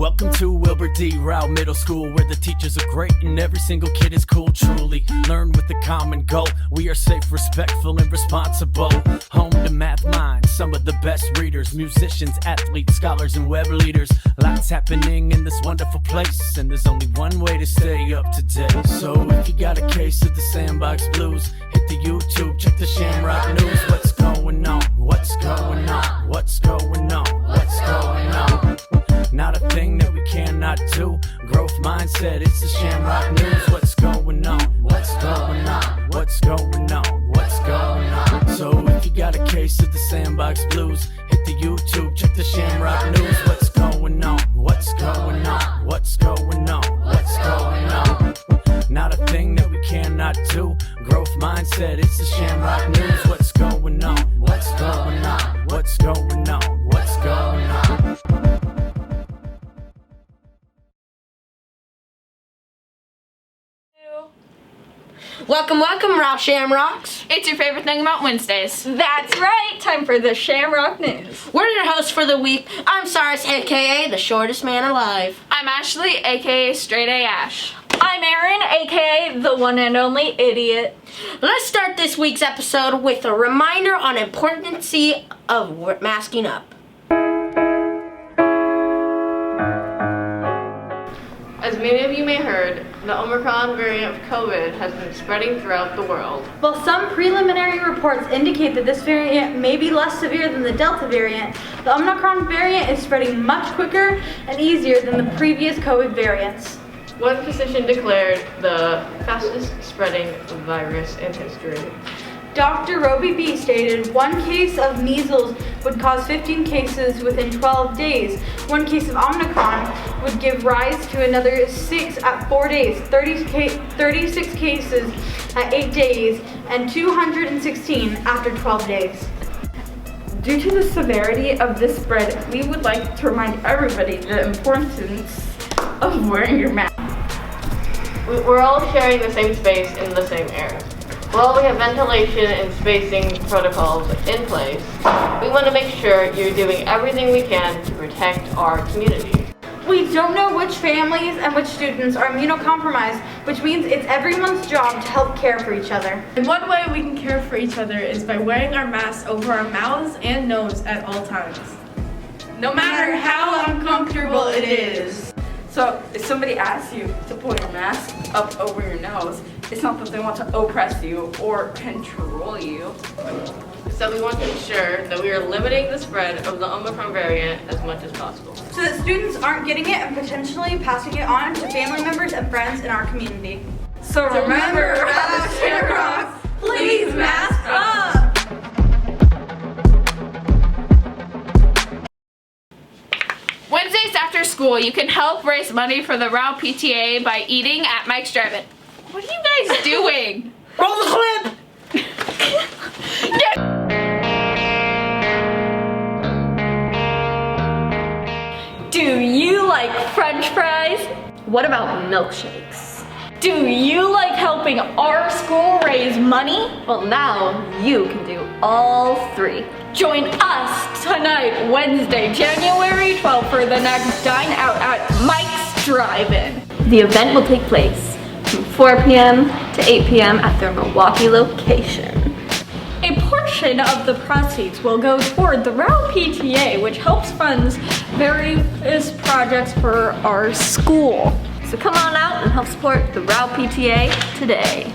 Welcome to Wilbur D. Rowe Middle School, where the teachers are great and every single kid is cool. Truly learn with the common goal. We are safe, respectful, and responsible. Home to math minds, some of the best readers, musicians, athletes, scholars, and web leaders. Lots happening in this wonderful place, and there's only one way to stay up to date. So if you got a case of the Sandbox Blues, hit the YouTube, check the Shamrock News. What's going on? What's going on? What's going on? What's going on? Not a thing that we cannot do. Growth mindset, it's the Shamrock News. What's going on? What's going on? What's going on? What's going on? So if you got a case of the Sandbox Blues, hit the YouTube, check the Shamrock News. What's going on? What's going on? What's going on? What's going on? Not a thing that we cannot do. Growth mindset, it's the Shamrock News. What's going on? What's going on? What's going on? What's going on? Welcome, Rowe Shamrocks. It's your favorite thing about Wednesdays. That's right, time for the Shamrock News. We're your hosts for the week. I'm Cyrus, aka the shortest man alive. I'm Ashley, aka Straight A Ash. I'm Aaron, aka the one and only idiot. Let's start this week's episode with a reminder on importance of masking up. As many of you may have heard, the Omicron variant of COVID has been spreading throughout the world. While some preliminary reports indicate that this variant may be less severe than the Delta variant, the Omicron variant is spreading much quicker and easier than the previous COVID variants. One physician declared the fastest spreading virus in history. Dr. Rowe stated one case of measles would cause 15 cases within 12 days. One case of Omicron would give rise to another 6 at 4 days, 36 cases at 8 days, and 216 after 12 days. Due to the severity of this spread, we would like to remind everybody the importance of wearing your mask. We're all sharing the same space in the same air. While we have ventilation and spacing protocols in place, we want to make sure you're doing everything we can to protect our community. We don't know which families and which students are immunocompromised, which means it's everyone's job to help care for each other. And one way we can care for each other is by wearing our masks over our mouths and nose at all times, no matter how uncomfortable it is. So if somebody asks you to pull your mask up over your nose, it's not that they want to oppress you or control you. So we want to ensure that we are limiting the spread of the Omicron variant as much as possible, so that students aren't getting it and potentially passing it on to family members and friends in our community. So remember, Rowe Shamrocks, please mask up! Wednesdays after school, you can help raise money for the Rowe PTA by eating at Mike's Drive-In. What are you guys doing? Roll the clip! Do you like French fries? What about milkshakes? Do you like helping our school raise money? Well, now you can do all three. Join us tonight, Wednesday, January 12th, for the next Dine Out at Mike's Drive-In. The event will take place from 4 p.m. to 8 p.m. at their Milwaukee location. A portion of the proceeds will go toward the Rowe PTA, which helps fund various projects for our school. So come on out and help support the Rowe PTA today.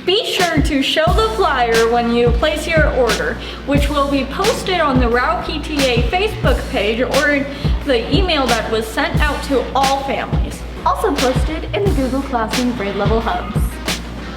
Be sure to show the flyer when you place your order, which will be posted on the Rowe PTA Facebook page or the email that was sent out to all families. Also posted in the Google Classroom grade level hubs.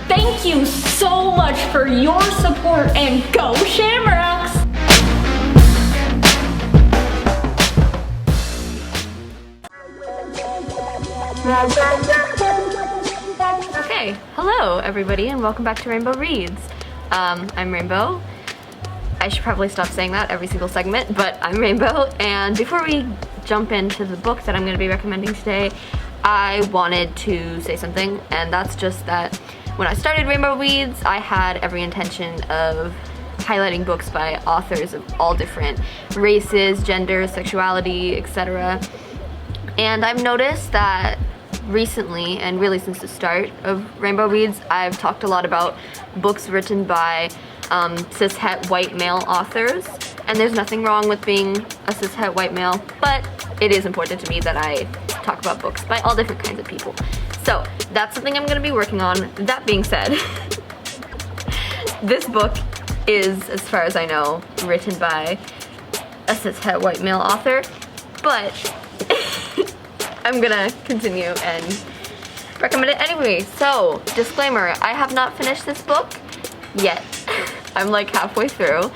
Thank you so much for your support, and go Shamrocks! Okay, hello everybody and welcome back to Rainbow Reads. I'm Rainbow. I should probably stop saying that every single segment, but I'm Rainbow, and before we jump into the book that I'm going to be recommending today, I wanted to say something, and that's just that when I started Rainbow Reads, I had every intention of highlighting books by authors of all different races, genders, sexuality, etc. And I've noticed that recently, and really since the start of Rainbow Reads, I've talked a lot about books written by cishet white male authors. And there's nothing wrong with being a cishet white male, but it is important to me that I talk about books by all different kinds of people. So that's something I'm going to be working on. That being said, this book is, as far as I know, written by a cishet white male author, but I'm gonna continue and recommend it anyway. So, disclaimer, I have not finished this book yet. I'm like halfway through,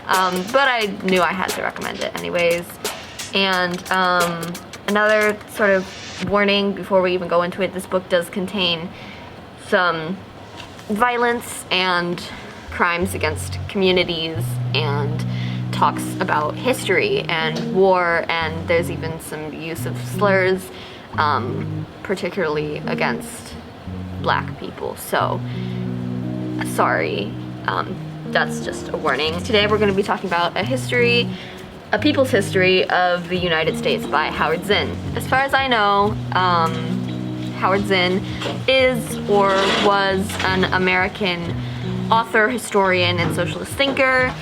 but I knew I had to recommend it anyways. And another sort of warning before we even go into it, this book does contain some violence and crimes against communities and talks about history and war, and there's even some use of slurs, particularly against black people. So, sorry, that's just a warning. Today we're going to be talking about a people's history of the United States by Howard Zinn. As far as I know, Howard Zinn is or was an American author, historian, and socialist thinker.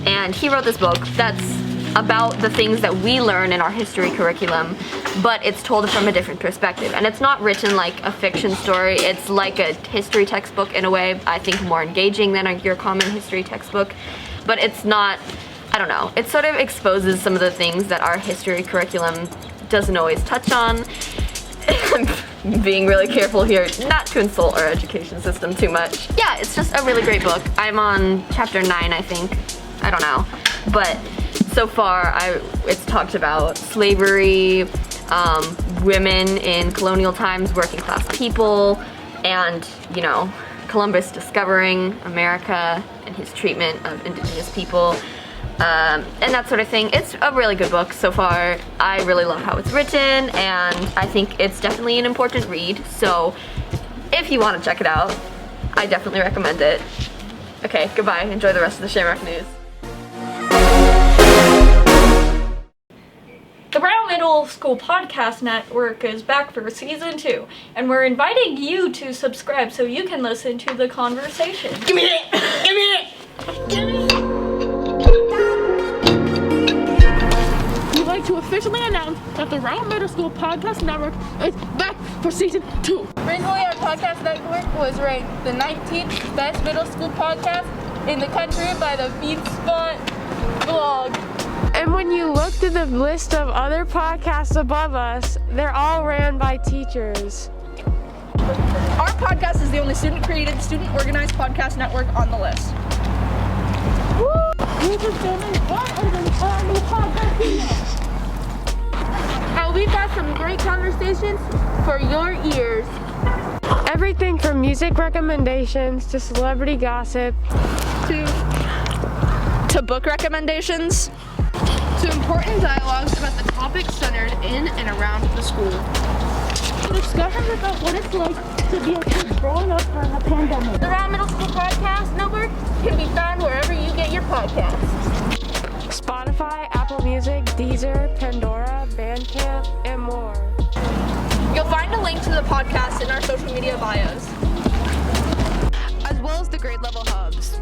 And he wrote this book that's about the things that we learn in our history curriculum, but it's told from a different perspective. And it's not written like a fiction story, it's like a history textbook in a way, I think more engaging than your common history textbook. But it's not, I don't know, it sort of exposes some of the things that our history curriculum doesn't always touch on. I'm being really careful here not to insult our education system too much. Yeah, it's just a really great book. I'm on chapter 9, I think. I don't know. But so far, it's talked about slavery, women in colonial times, working class people, and, you know, Columbus discovering America and his treatment of indigenous people. And that sort of thing. It's a really good book so far. I really love how it's written, and I think it's definitely an important read. So if you want to check it out, I definitely recommend it. Okay, goodbye. Enjoy the rest of the Shamrock News. The Rowe Middle School Podcast Network is back for season 2, and we're inviting you to subscribe so you can listen to the conversation. Give me it! Give me it! Give me it! We'd like to officially announce that the Rowe Middle School Podcast Network is back for season 2. Recently, our podcast network was ranked the 19th best middle school podcast in the country by the FeedSpot blog. And when you look through the list of other podcasts above us, they're all ran by teachers. Our podcast is the only student-created, student-organized podcast network on the list. And we've got some great conversations for your ears. Everything from music recommendations to celebrity gossip To book recommendations. to important dialogues about the topics centered in and around the school. Discussions about what it's like to be a kid growing up during a pandemic. The Rowe Middle School Podcast Network can be found wherever you get your podcasts. Spotify, Apple Music, Deezer, Pandora, Bandcamp, and more. You'll find a link to the podcast in our social media bios, as well as the grade level hubs.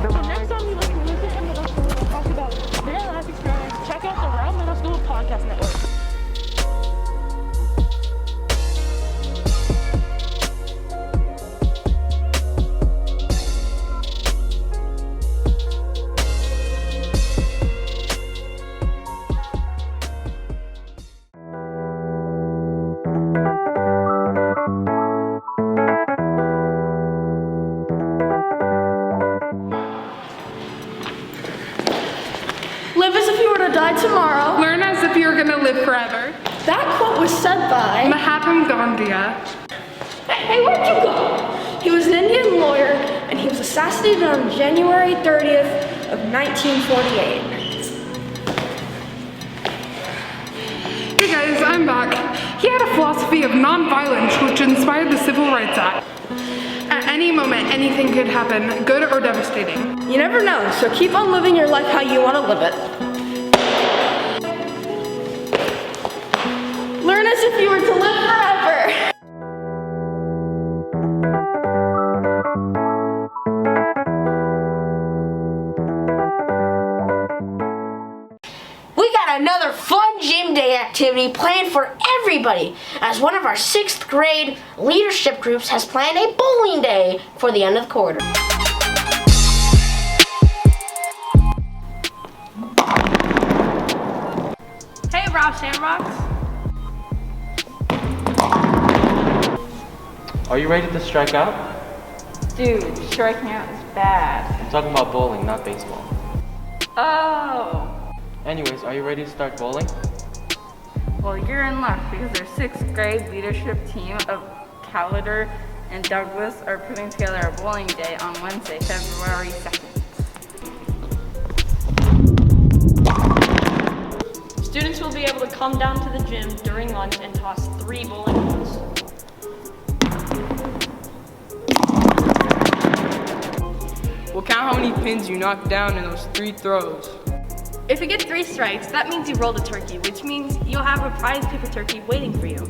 So next time you listen to music in middle school, we'll talk about their life experience. Check out the Rowe Middle School Podcast Network. Live as if you were to die tomorrow. Learn as if you're gonna live forever. That quote was said by Mahatma Gandhi. Hey, where'd you go? He was an Indian lawyer, and he was assassinated on January 30th of 1948. Hey guys, I'm back. He had a philosophy of nonviolence which inspired the Civil Rights Act. At any moment, anything could happen, good or devastating. You never know, so keep on living your life how you want to live it. activity planned for everybody, as one of our 6th grade leadership groups has planned a bowling day for the end of the quarter. Hey, Rowe Shamrocks. Are you ready to strike out? Dude, striking out is bad. I'm talking about bowling, not baseball. Oh. Anyways, are you ready to start bowling? Well, you're in luck because our 6th grade leadership team of Callader and Douglas are putting together a bowling day on Wednesday, February 2nd. Students will be able to come down to the gym during lunch and toss 3 bowling balls. We'll count how many pins you knock down in those 3 throws. If you get 3 strikes, that means you rolled a turkey, which means you'll have a prize paper turkey waiting for you.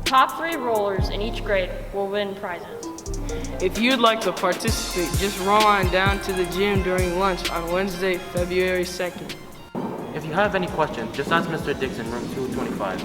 Top 3 rollers in each grade will win prizes. If you'd like to participate, just roll on down to the gym during lunch on Wednesday, February 2nd. If you have any questions, just ask Mr. Dix in room 225.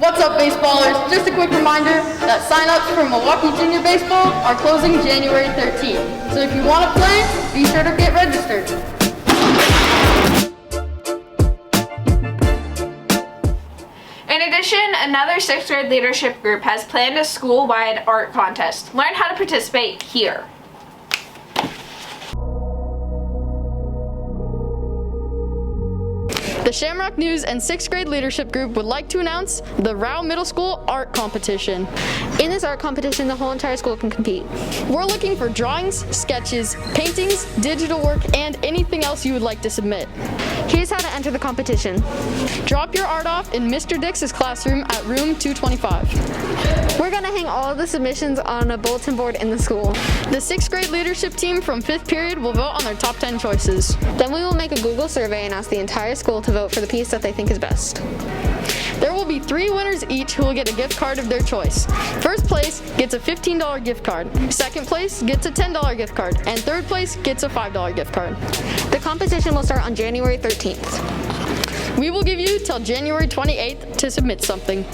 What's up, baseballers? Just a quick reminder that sign-ups for Milwaukee Junior Baseball are closing January 13th. So if you want to play, be sure to get registered. In addition, another 6th grade leadership group has planned a school-wide art contest. Learn how to participate here. The Shamrock News and 6th grade leadership group would like to announce the Rowe Middle School art competition. In this art competition, the whole entire school can compete. We're looking for drawings, sketches, paintings, digital work, and anything else you would like to submit. Here's how to enter the competition. Drop your art off in Mr. Dix's classroom at room 225. We're gonna hang all of the submissions on a bulletin board in the school. The 6th grade leadership team from 5th period will vote on their top 10 choices. Then we will make a Google survey and ask the entire school to vote for the piece that they think is best. There will be 3 winners each who will get a gift card of their choice. First place gets a $15 gift card, second place gets a $10 gift card, and third place gets a $5 gift card. The competition will start on January 13th. We will give you till January 28th to submit something.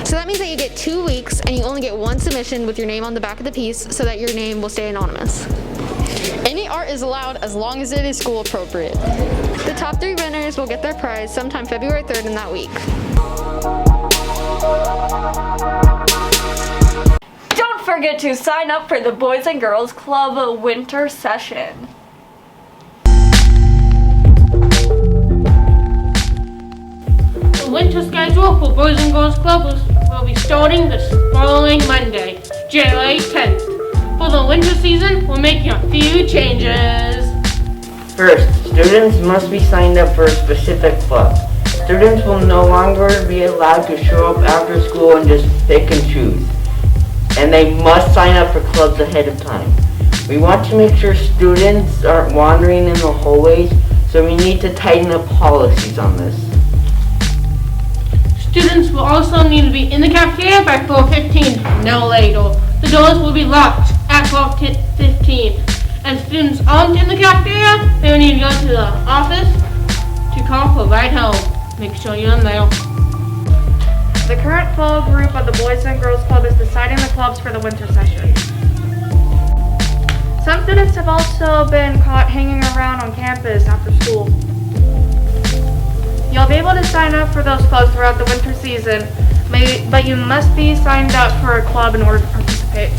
So that means that you get 2 weeks and you only get 1 submission with your name on the back of the piece so that your name will stay anonymous. Any art is allowed as long as it is school appropriate. The top 3 winners will get their prize sometime February 3rd in that week. Don't forget to sign up for the Boys and Girls Club winter session. The winter schedule for Boys and Girls Club will be starting this following Monday, January 10th. For the winter season, we're making a few changes. First, students must be signed up for a specific club. Students will no longer be allowed to show up after school and just pick and choose. And they must sign up for clubs ahead of time. We want to make sure students aren't wandering in the hallways, so we need to tighten up policies on this. Students will also need to be in the cafeteria by 4:15, no later. The doors will be locked at 4:15. And students aren't in the cafeteria, they will need to go to the office to call for a ride home. Make sure you're in there. The current fall group of the Boys and Girls Club is deciding the clubs for the winter session. Some students have also been caught hanging around on campus after school. You'll be able to sign up for those clubs throughout the winter season, but you must be signed up for a club in order to participate.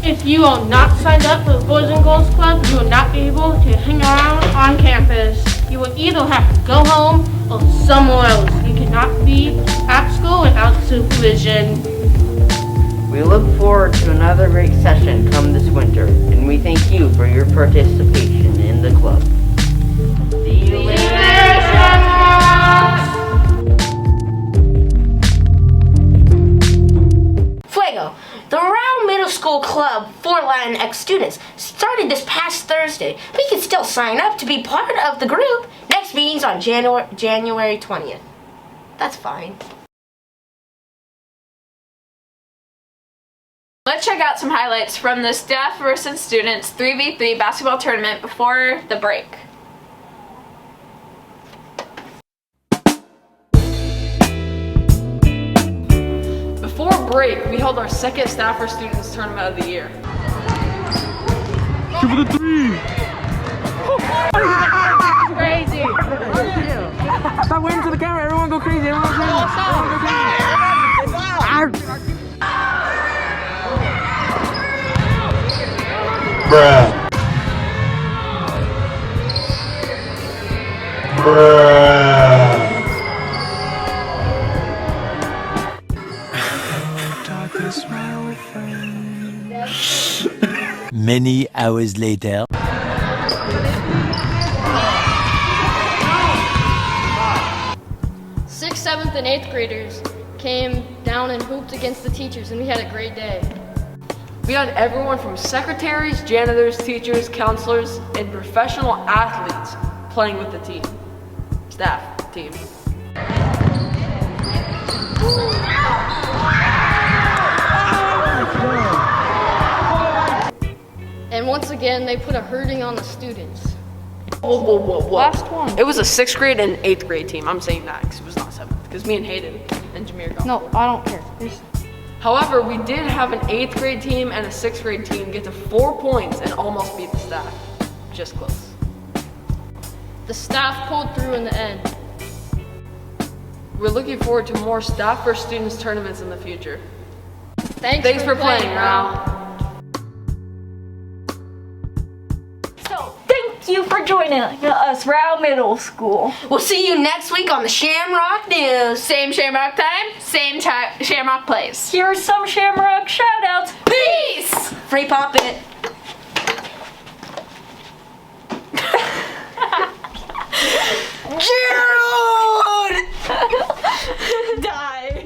If you are not signed up for the Boys and Girls Club, you will not be able to hang around on campus. You will either have to go home or somewhere else. You cannot be at school without supervision. We look forward to another great session come this winter, and we thank you for your participation in the club. See you later. Fuego, the Rowe Middle School Club for Latinx students started this past Thursday. We can still sign up to be part of the group. Next meeting's on January 20th. That's fine. Let's check out some highlights from the staff versus students 3v3 basketball tournament before the break. Before break, we held our second staff versus students tournament of the year. Shoot for the three! Crazy! Stop waving to the camera, everyone go crazy, everyone go crazy! Everyone go crazy. Bruh. Many hours later. 6th, 7th, and 8th graders came down and hooped against the teachers, and we had a great day. We had everyone from secretaries, janitors, teachers, counselors, and professional athletes playing with the team. Staff team. And once again, they put a hurting on the students. Whoa. Last one. It was a 6th grade and 8th grade team. I'm saying that because it was not 7th. Because me and Hayden and Jameer got No, I don't care. However, we did have an 8th grade team and a 6th grade team get to 4 points and almost beat the staff. Just close. The staff pulled through in the end. We're looking forward to more staff versus students tournaments in the future. Thanks for playing, Rowe. So, thank you for joining us, Rowe Middle School. We'll see you next week on the Shamrock News. Same Shamrock time, same time Shamrock plays. Here's some Shamrock shoutouts. Peace! Free pop it. Gerald! Die.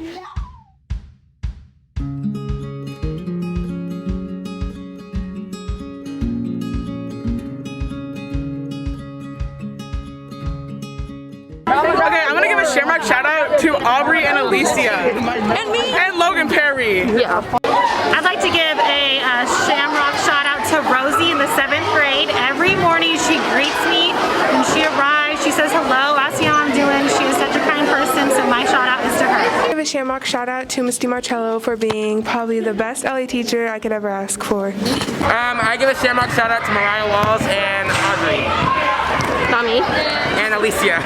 Okay, I'm gonna give a Shamrock shout out to Aubrey and Alicia. And me. And Logan Perry. Yeah. I'd like to give a Shamrock shout out to Rosie in the 7th grade. Every morning she greets me when she arrives. She says hello, asks me how I'm doing. She is such a kind person, so my shout out is to her. I give a Shamrock shout out to Misty Marcello for being probably the best LA teacher I could ever ask for. I give a Shamrock shout out to Mariah Walls and Audrey. Not me. And Alicia.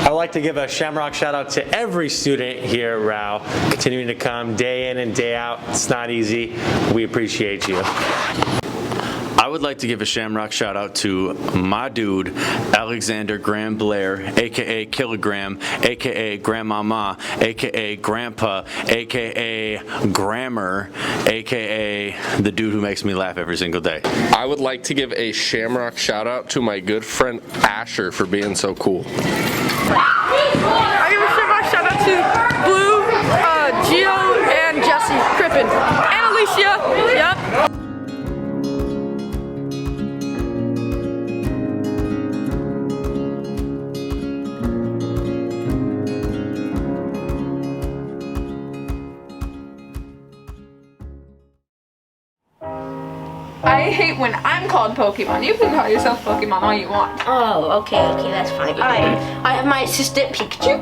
I'd like to give a Shamrock shout out to every student here at Rowe, continuing to come day in and day out. It's not easy. We appreciate you. I would like to give a Shamrock shout out to my dude, Alexander Graham Blair, aka Kilogram, aka Grandmama, aka Grandpa, aka Grammar, aka the dude who makes me laugh every single day. I would like to give a Shamrock shout out to my good friend Asher for being so cool. I give a Shamrock shout out to Blue, Gio, and Jesse Crippen. And Alicia. Yep. I hate when I'm called Pokemon. You can call yourself Pokemon all you want. Oh, okay, that's fine. I have my assistant Pikachu.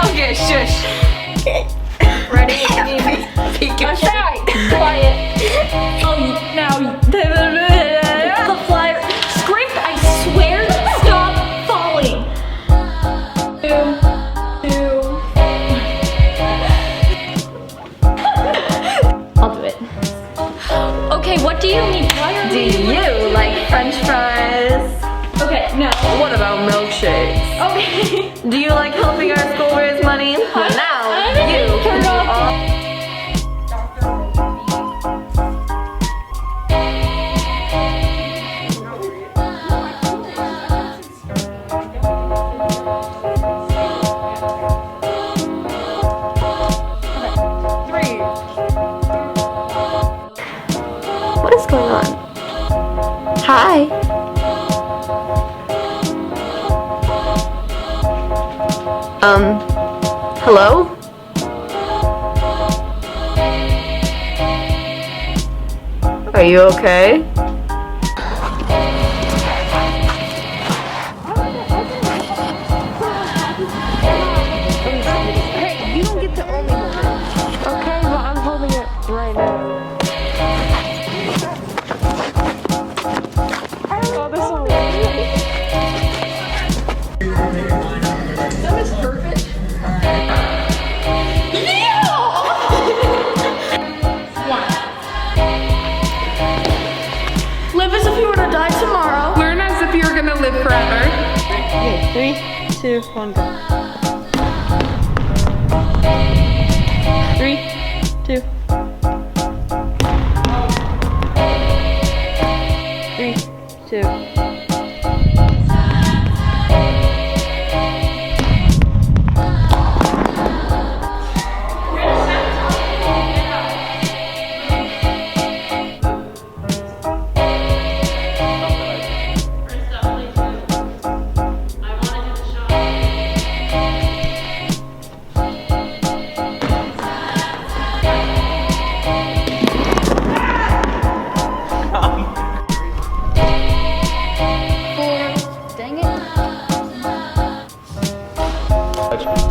Okay, shush. Ready? I'm shy. Quiet. Now the flyer. Script, I swear, stop falling. I'll do it. Okay, what do you mean? Do you like French fries? Okay, no. What about milkshakes? Okay. Do you like helping our school raise money? Well, now you can do all. What is going on? Hi. Hello? Are you okay? Hey, you don't get to only hold it. Okay, but I'm holding it right now. Oh, this one. That is perfect. Live as if you were to die tomorrow. Learn as if you're gonna live forever. Okay, 3, 2, 1, go. 3, 2. 3, 2.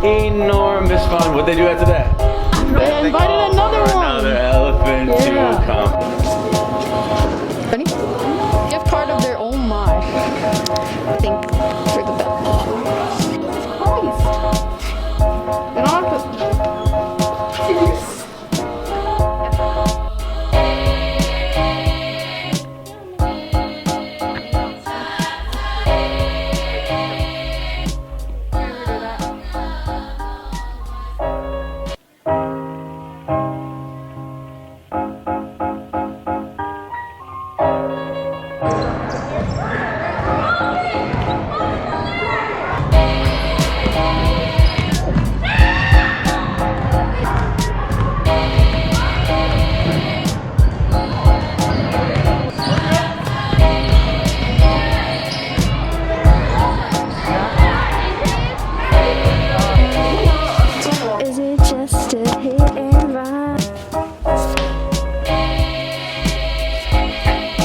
Enormous fun. What'd they do after that? They invited another one. Another elephant to come. Ready? Gift card of their own my. I think for the best. Christ. You don't have to.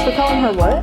We're calling her what?